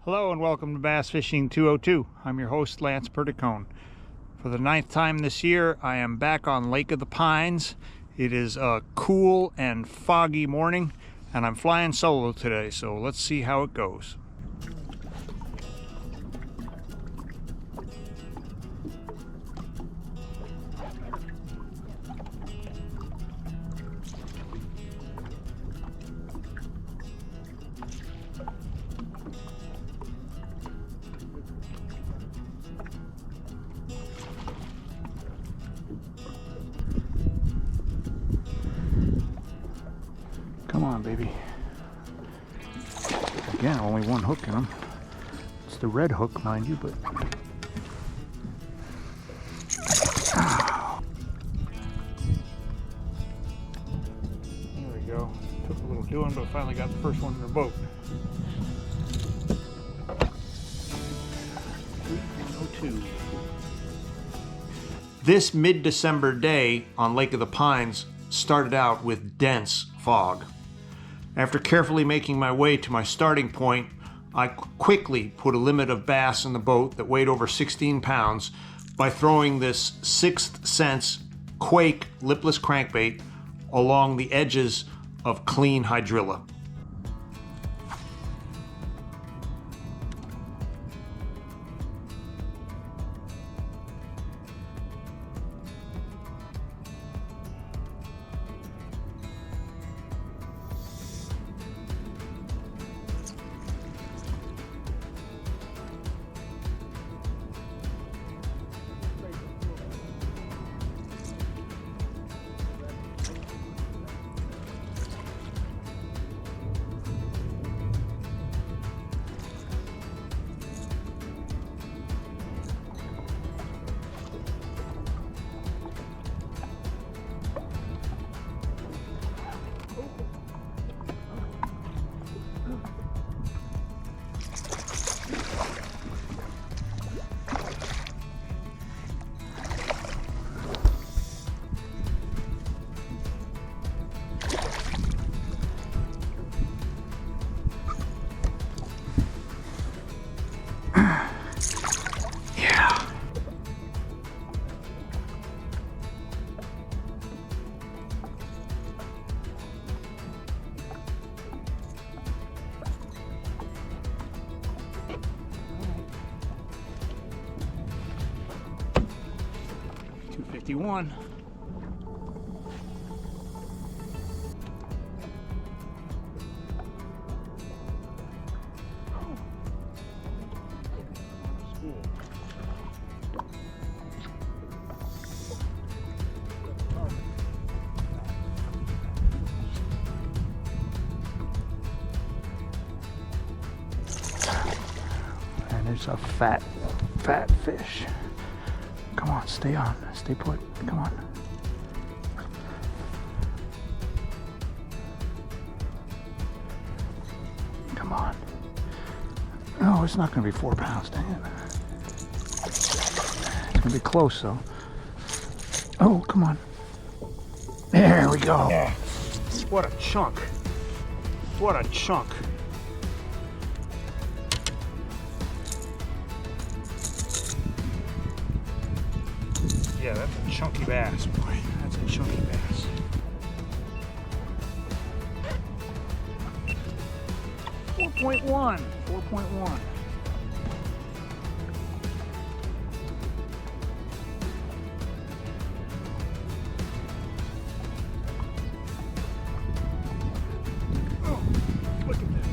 Hello and welcome to Bass Fishing 202. I'm your host, Lance Perticone. For the 9th time this year, I am back on Lake of the Pines. It is a cool and foggy morning, and I'm flying solo today, so let's see how it goes. Come on, baby. Again, only one hook in them. It's the red hook, mind you, but... There we go. Took a little doing, but finally got the first one in the boat. 3.02. This mid-December day on Lake of the Pines started out with dense fog. After carefully making my way to my starting point, I quickly put a limit of bass in the boat that weighed over 16 pounds by throwing this 6th Sense Quake lipless crankbait along the edges of clean hydrilla. $251. And there's a fat fish. Come on, stay on. Stay put. Come on. Come on. Oh, it's not going to be 4 pounds, dang it. It's going to be close, though. Oh, come on. There we go. Yeah. What a chunk. What a chunk. Yeah, that's a chunky bass, boy. That's a chunky bass. $4.1. Oh, look at that.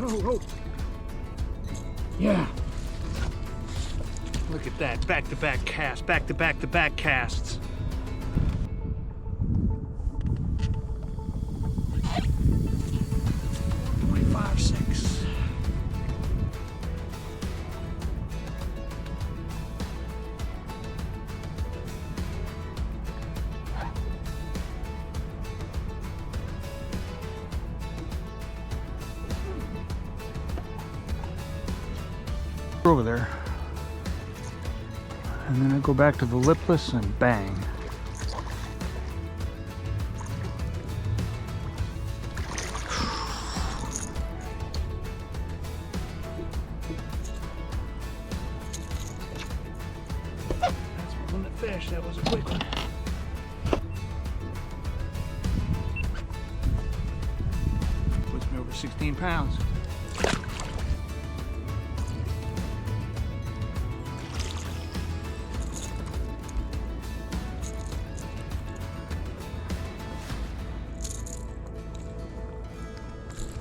Oh. Yeah. Look at that. Back-to-back cast. Back-to-back-to-back casts. $25.6. over there. And then I go back to the lipless and bang. That's my limit fish. That was a quick one. Puts me over 16 pounds.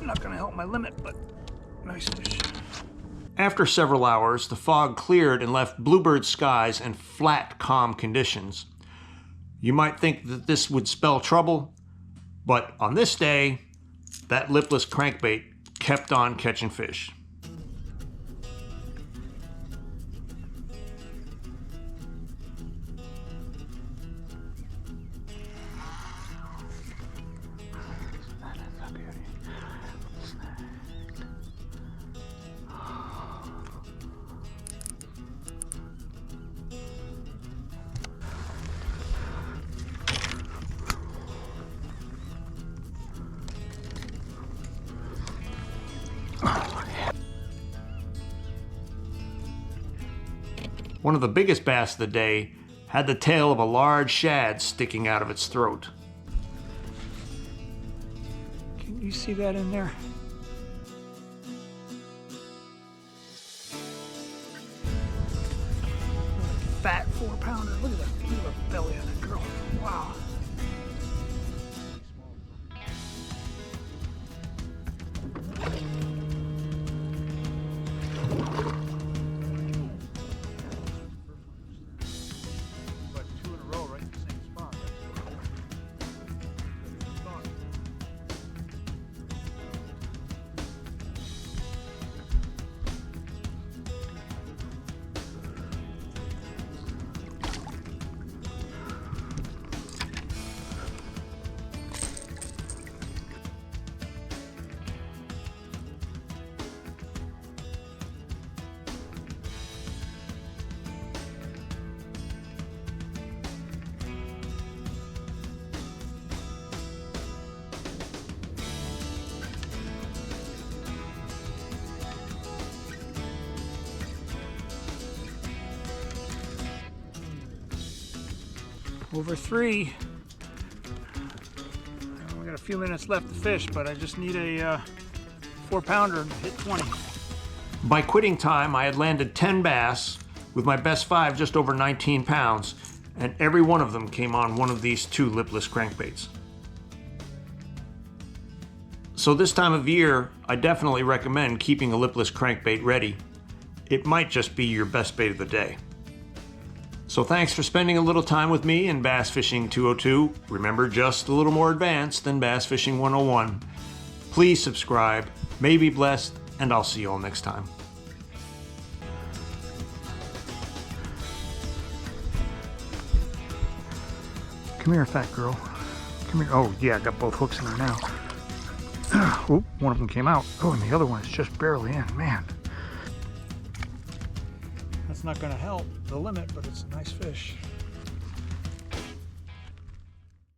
Not gonna help my limit, but nice fish. After several hours, the fog cleared and left bluebird skies and flat, calm conditions. You might think that this would spell trouble, but on this day, that lipless crankbait kept on catching fish. One of the biggest bass of the day had the tail of a large shad sticking out of its throat. Can you see that in there? Fat 4-pounder. Look at that. Look at the belly on that girl. Wow. Over 3. We got a few minutes left to fish, but I just need a 4-pounder to hit 20. By quitting time, I had landed 10 bass, with my best 5 just over 19 pounds, and every one of them came on one of these 2 lipless crankbaits. So this time of year, I definitely recommend keeping a lipless crankbait ready. It might just be your best bait of the day. So thanks for spending a little time with me in Bass Fishing 202. Remember, just a little more advanced than Bass Fishing 101. Please subscribe, may be blessed, and I'll see you all next time. Come here, fat girl. Come here. Oh, yeah, I got both hooks in her now. Oop, one of them came out. Oh, and the other one is just barely in. Man. That's not going to help the limit, but it's a nice fish.